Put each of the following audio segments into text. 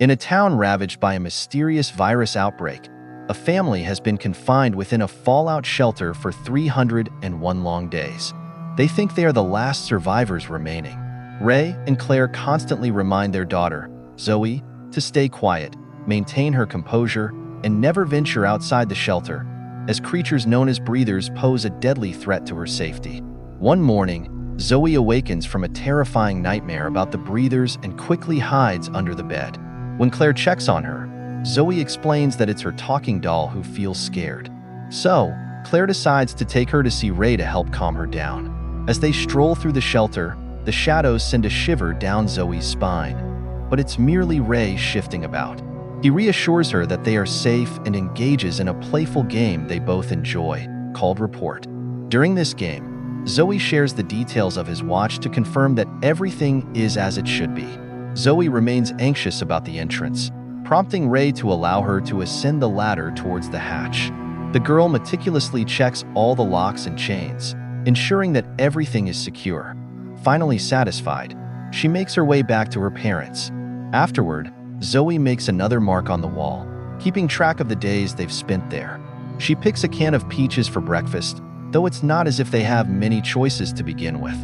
In a town ravaged by a mysterious virus outbreak, a family has been confined within a fallout shelter for 301 long days. They think they are the last survivors remaining. Ray and Claire constantly remind their daughter, Zoe, to stay quiet, maintain her composure, and never venture outside the shelter, as creatures known as breathers pose a deadly threat to her safety. One morning, Zoe awakens from a terrifying nightmare about the breathers and quickly hides under the bed. When Claire checks on her, Zoe explains that it's her talking doll who feels scared. So, Claire decides to take her to see Ray to help calm her down. As they stroll through the shelter, the shadows send a shiver down Zoe's spine. But it's merely Ray shifting about. He reassures her that they are safe and engages in a playful game they both enjoy, called Report. During this game, Zoe shares the details of his watch to confirm that everything is as it should be. Zoe remains anxious about the entrance, prompting Ray to allow her to ascend the ladder towards the hatch. The girl meticulously checks all the locks and chains, ensuring that everything is secure. Finally satisfied, she makes her way back to her parents. Afterward, Zoe makes another mark on the wall, keeping track of the days they've spent there. She picks a can of peaches for breakfast, though it's not as if they have many choices to begin with.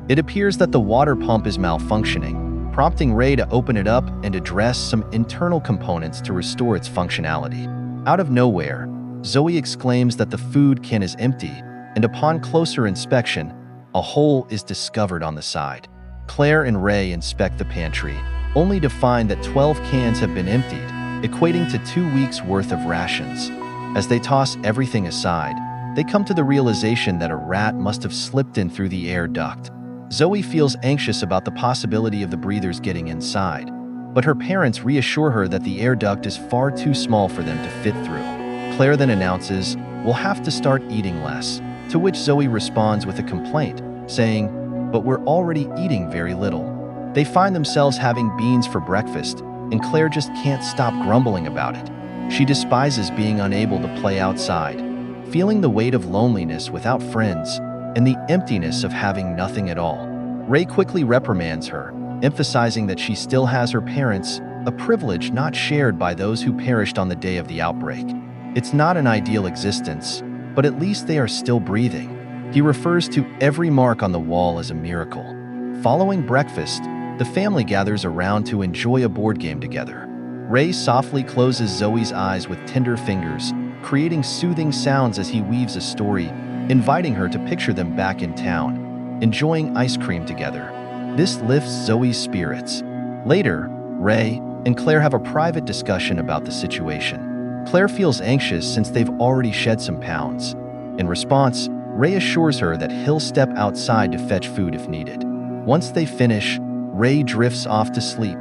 It appears that the water pump is malfunctioning, prompting Ray to open it up and address some internal components to restore its functionality. Out of nowhere, Zoe exclaims that the food can is empty, and upon closer inspection, a hole is discovered on the side. Claire and Ray inspect the pantry, only to find that 12 cans have been emptied, equating to 2 weeks' worth of rations. As they toss everything aside, they come to the realization that a rat must have slipped in through the air duct. Zoe feels anxious about the possibility of the breathers getting inside, but her parents reassure her that the air duct is far too small for them to fit through. Claire then announces, "We'll have to start eating less," to which Zoe responds with a complaint, saying, "But we're already eating very little." They find themselves having beans for breakfast, and Claire just can't stop grumbling about it. She despises being unable to play outside, feeling the weight of loneliness without friends, and the emptiness of having nothing at all. Ray quickly reprimands her, emphasizing that she still has her parents, a privilege not shared by those who perished on the day of the outbreak. It's not an ideal existence, but at least they are still breathing. He refers to every mark on the wall as a miracle. Following breakfast, the family gathers around to enjoy a board game together. Ray softly closes Zoe's eyes with tender fingers, creating soothing sounds as he weaves a story, inviting her to picture them back in town, enjoying ice cream together. This lifts Zoe's spirits. Later, Ray and Claire have a private discussion about the situation. Claire feels anxious since they've already shed some pounds. In response, Ray assures her that he'll step outside to fetch food if needed. Once they finish, Ray drifts off to sleep,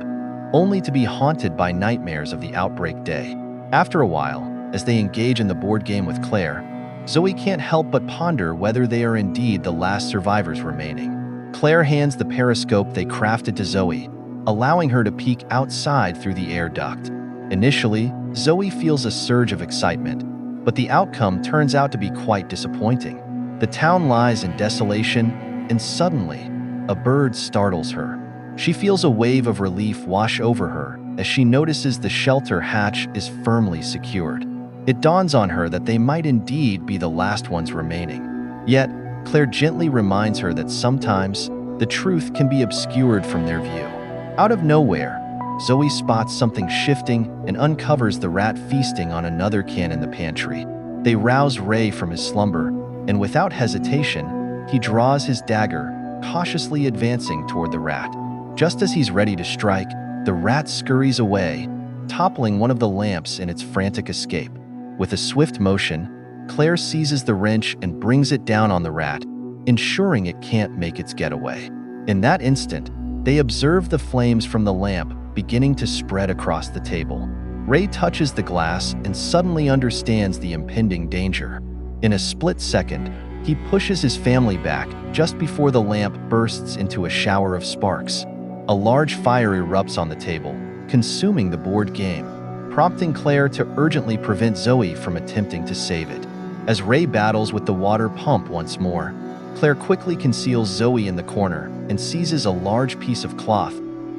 only to be haunted by nightmares of the outbreak day. After a while, as they engage in the board game with Claire, Zoe can't help but ponder whether they are indeed the last survivors remaining. Claire hands the periscope they crafted to Zoe, allowing her to peek outside through the air duct. Initially, Zoe feels a surge of excitement, but the outcome turns out to be quite disappointing. The town lies in desolation, and suddenly, a bird startles her. She feels a wave of relief wash over her as she notices the shelter hatch is firmly secured. It dawns on her that they might indeed be the last ones remaining. Yet, Claire gently reminds her that sometimes the truth can be obscured from their view. Out of nowhere, Zoe spots something shifting and uncovers the rat feasting on another can in the pantry. They rouse Ray from his slumber, and without hesitation, he draws his dagger, cautiously advancing toward the rat. Just as he's ready to strike, the rat scurries away, toppling one of the lamps in its frantic escape. With a swift motion, Claire seizes the wrench and brings it down on the rat, ensuring it can't make its getaway. In that instant, they observe the flames from the lamp beginning to spread across the table. Ray touches the glass and suddenly understands the impending danger. In a split second, he pushes his family back just before the lamp bursts into a shower of sparks. A large fire erupts on the table, consuming the board game, prompting Claire to urgently prevent Zoe from attempting to save it. As Ray battles with the water pump once more, Claire quickly conceals Zoe in the corner and seizes a large piece of cloth,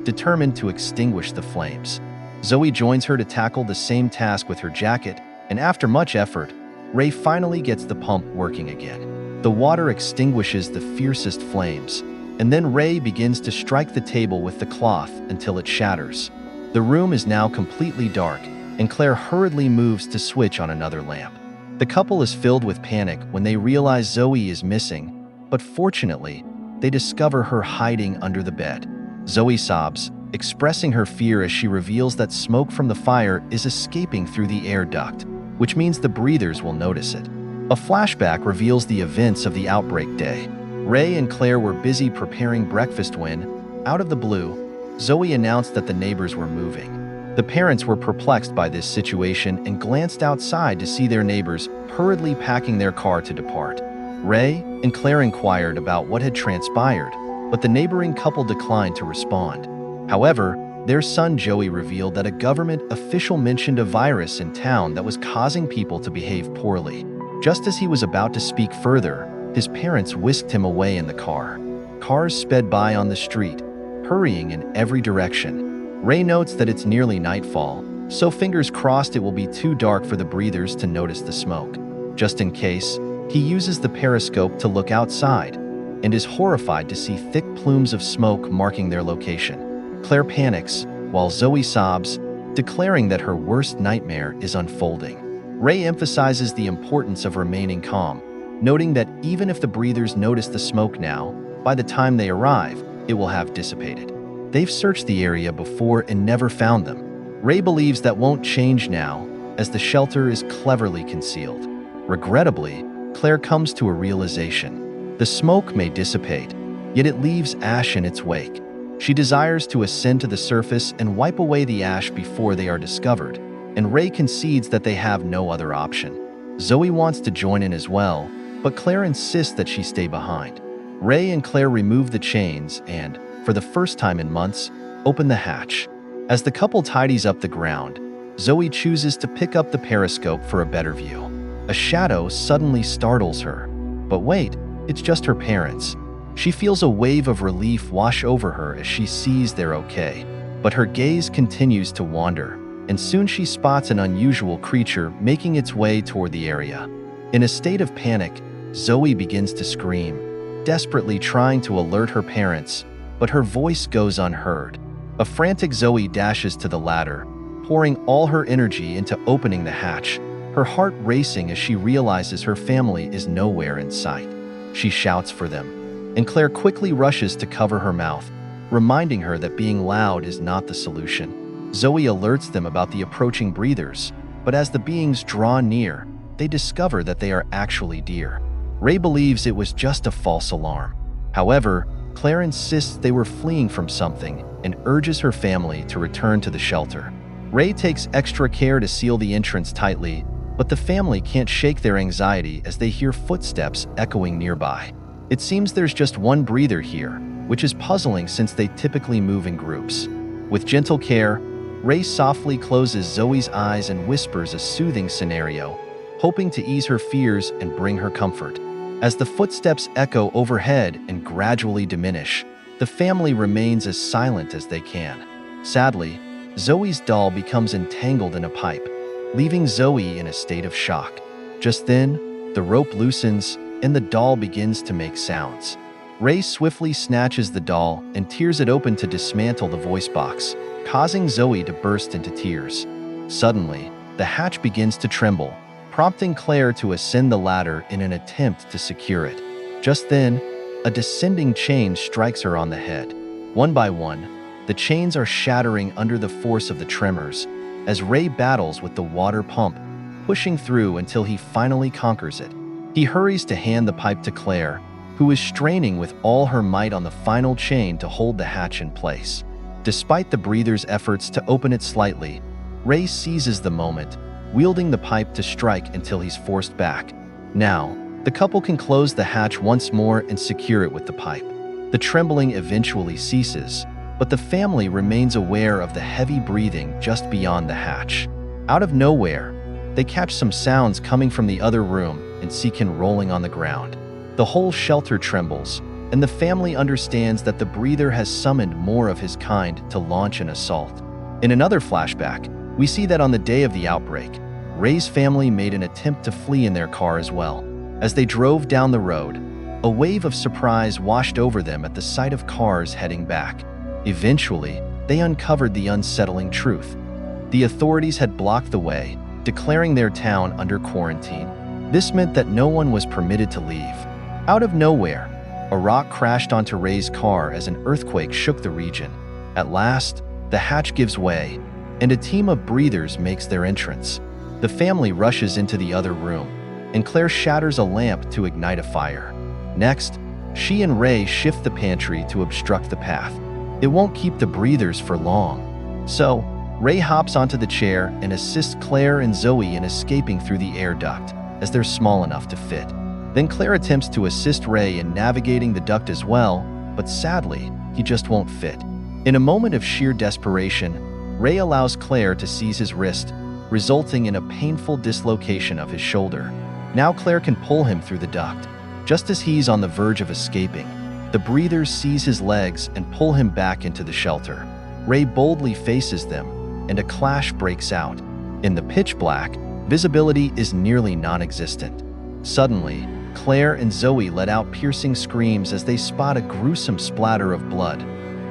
determined to extinguish the flames. Zoe joins her to tackle the same task with her jacket, and after much effort, Ray finally gets the pump working again. The water extinguishes the fiercest flames, and then Ray begins to strike the table with the cloth until it shatters. The room is now completely dark, and Claire hurriedly moves to switch on another lamp. The couple is filled with panic when they realize Zoe is missing, but fortunately, they discover her hiding under the bed. Zoe sobs, expressing her fear as she reveals that smoke from the fire is escaping through the air duct, which means the breathers will notice it. A flashback reveals the events of the outbreak day. Ray and Claire were busy preparing breakfast when, out of the blue, Zoe announced that the neighbors were moving. The parents were perplexed by this situation and glanced outside to see their neighbors hurriedly packing their car to depart. Ray and Claire inquired about what had transpired, but the neighboring couple declined to respond. However, their son Joey revealed that a government official mentioned a virus in town that was causing people to behave poorly. Just as he was about to speak further, his parents whisked him away in the car. Cars sped by on the street, hurrying in every direction. Ray notes that it's nearly nightfall, so fingers crossed it will be too dark for the breathers to notice the smoke. Just in case, he uses the periscope to look outside and is horrified to see thick plumes of smoke marking their location. Claire panics, while Zoe sobs, declaring that her worst nightmare is unfolding. Ray emphasizes the importance of remaining calm, noting that even if the breathers notice the smoke now, by the time they arrive, it will have dissipated. They've searched the area before and never found them. Ray believes that won't change now, as the shelter is cleverly concealed. Regrettably, Claire comes to a realization. The smoke may dissipate, yet it leaves ash in its wake. She desires to ascend to the surface and wipe away the ash before they are discovered, and Ray concedes that they have no other option. Zoe wants to join in as well, but Claire insists that she stay behind. Ray and Claire remove the chains and, for the first time in months, open the hatch. As the couple tidies up the ground, Zoe chooses to pick up the periscope for a better view. A shadow suddenly startles her. But wait, it's just her parents. She feels a wave of relief wash over her as she sees they're okay. But her gaze continues to wander, and soon she spots an unusual creature making its way toward the area. In a state of panic, Zoe begins to scream, desperately trying to alert her parents, but her voice goes unheard. A frantic Zoe dashes to the ladder, pouring all her energy into opening the hatch, her heart racing as she realizes her family is nowhere in sight. She shouts for them, and Claire quickly rushes to cover her mouth, reminding her that being loud is not the solution. Zoe alerts them about the approaching breathers, but as the beings draw near, they discover that they are actually deer. Ray believes it was just a false alarm. However, Claire insists they were fleeing from something and urges her family to return to the shelter. Ray takes extra care to seal the entrance tightly, but the family can't shake their anxiety as they hear footsteps echoing nearby. It seems there's just one breather here, which is puzzling since they typically move in groups. With gentle care, Ray softly closes Zoe's eyes and whispers a soothing scenario, hoping to ease her fears and bring her comfort. As the footsteps echo overhead and gradually diminish, the family remains as silent as they can. Sadly, Zoe's doll becomes entangled in a pipe, leaving Zoe in a state of shock. Just then, the rope loosens and the doll begins to make sounds. Ray swiftly snatches the doll and tears it open to dismantle the voice box, causing Zoe to burst into tears. Suddenly, the hatch begins to tremble, prompting Claire to ascend the ladder in an attempt to secure it. Just then, a descending chain strikes her on the head. One by one, the chains are shattering under the force of the tremors, as Ray battles with the water pump, pushing through until he finally conquers it. He hurries to hand the pipe to Claire, who is straining with all her might on the final chain to hold the hatch in place. Despite the breather's efforts to open it slightly, Ray seizes the moment, wielding the pipe to strike until he's forced back. Now, the couple can close the hatch once more and secure it with the pipe. The trembling eventually ceases, but the family remains aware of the heavy breathing just beyond the hatch. Out of nowhere, they catch some sounds coming from the other room and see Ken rolling on the ground. The whole shelter trembles, and the family understands that the breather has summoned more of his kind to launch an assault. In another flashback, we see that on the day of the outbreak, Ray's family made an attempt to flee in their car as well. As they drove down the road, a wave of surprise washed over them at the sight of cars heading back. Eventually, they uncovered the unsettling truth. The authorities had blocked the way, declaring their town under quarantine. This meant that no one was permitted to leave. Out of nowhere, a rock crashed onto Ray's car as an earthquake shook the region. At last, the hatch gives way, and a team of breathers makes their entrance. The family rushes into the other room, and Claire shatters a lamp to ignite a fire. Next, she and Ray shift the pantry to obstruct the path. It won't keep the breathers for long. So, Ray hops onto the chair and assists Claire and Zoe in escaping through the air duct, as they're small enough to fit. Then Claire attempts to assist Ray in navigating the duct as well, but sadly, he just won't fit. In a moment of sheer desperation, Ray allows Claire to seize his wrist, resulting in a painful dislocation of his shoulder. Now Claire can pull him through the duct. Just as he's on the verge of escaping, the breathers seize his legs and pull him back into the shelter. Ray boldly faces them, and a clash breaks out. In the pitch black, visibility is nearly non-existent. Suddenly, Claire and Zoe let out piercing screams as they spot a gruesome splatter of blood,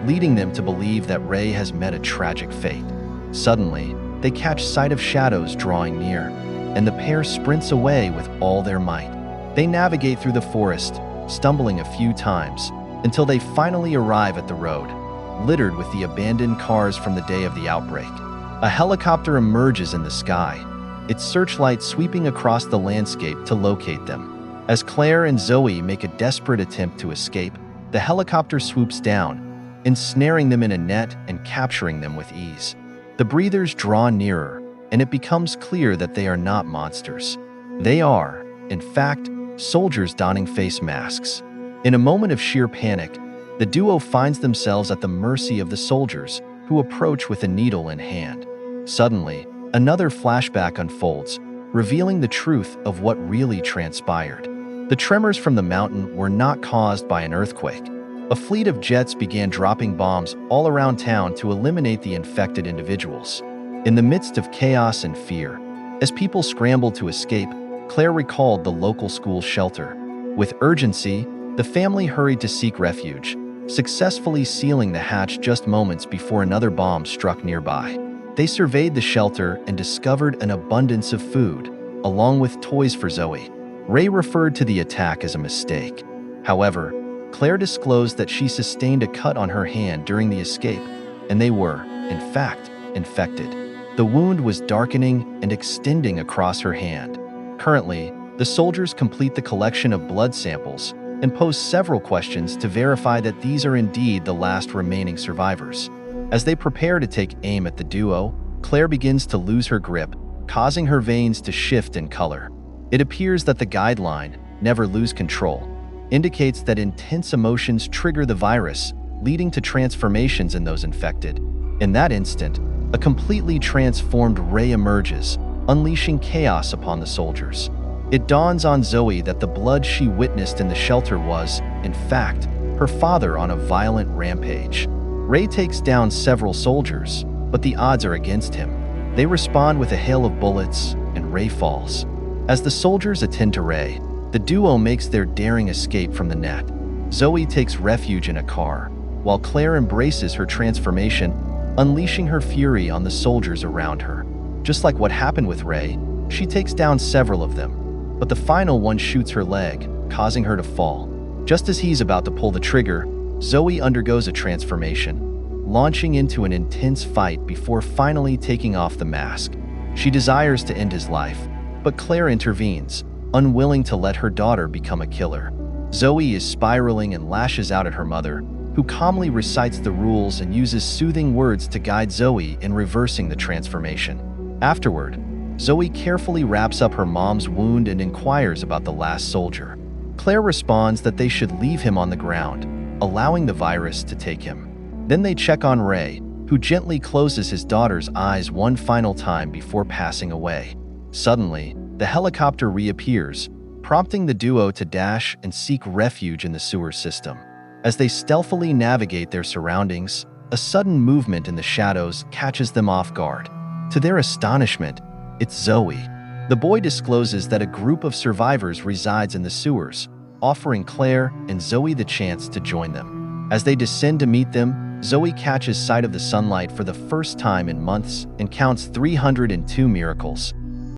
leading them to believe that Ray has met a tragic fate. Suddenly, they catch sight of shadows drawing near, and the pair sprints away with all their might. They navigate through the forest, stumbling a few times, until they finally arrive at the road, littered with the abandoned cars from the day of the outbreak. A helicopter emerges in the sky, its searchlight sweeping across the landscape to locate them. As Claire and Zoe make a desperate attempt to escape, the helicopter swoops down, ensnaring them in a net and capturing them with ease. The breathers draw nearer, and it becomes clear that they are not monsters. They are, in fact, soldiers donning face masks. In a moment of sheer panic, the duo finds themselves at the mercy of the soldiers, who approach with a needle in hand. Suddenly, another flashback unfolds, revealing the truth of what really transpired. The tremors from the mountain were not caused by an earthquake. A fleet of jets began dropping bombs all around town to eliminate the infected individuals. In the midst of chaos and fear, as people scrambled to escape, Claire recalled the local school shelter. With urgency, the family hurried to seek refuge, successfully sealing the hatch just moments before another bomb struck nearby. They surveyed the shelter and discovered an abundance of food, along with toys for Zoe. Ray referred to the attack as a mistake. However, Claire disclosed that she sustained a cut on her hand during the escape, and they were, in fact, infected. The wound was darkening and extending across her hand. Currently, the soldiers complete the collection of blood samples and pose several questions to verify that these are indeed the last remaining survivors. As they prepare to take aim at the duo, Claire begins to lose her grip, causing her veins to shift in color. It appears that the guideline, "never lose control," indicates that intense emotions trigger the virus, leading to transformations in those infected. In that instant, a completely transformed Ray emerges, unleashing chaos upon the soldiers. It dawns on Zoe that the blood she witnessed in the shelter was, in fact, her father on a violent rampage. Ray takes down several soldiers, but the odds are against him. They respond with a hail of bullets, and Ray falls. As the soldiers attend to Ray, the duo makes their daring escape from the net. Zoe takes refuge in a car, while Claire embraces her transformation, unleashing her fury on the soldiers around her. Just like what happened with Ray, she takes down several of them, but the final one shoots her leg, causing her to fall. Just as he's about to pull the trigger, Zoe undergoes a transformation, launching into an intense fight before finally taking off the mask. She desires to end his life, but Claire intervenes, unwilling to let her daughter become a killer. Zoe is spiraling and lashes out at her mother, who calmly recites the rules and uses soothing words to guide Zoe in reversing the transformation. Afterward, Zoe carefully wraps up her mom's wound and inquires about the last soldier. Claire responds that they should leave him on the ground, allowing the virus to take him. Then they check on Ray, who gently closes his daughter's eyes one final time before passing away. Suddenly, the helicopter reappears, prompting the duo to dash and seek refuge in the sewer system. As they stealthily navigate their surroundings, A sudden movement in the shadows catches them off guard. To their astonishment, it's Zoe. The boy discloses that a group of survivors resides in the sewers, offering Claire and Zoe the chance to join them. As they descend to meet them, Zoe catches sight of the sunlight for the first time in months and counts 302 miracles.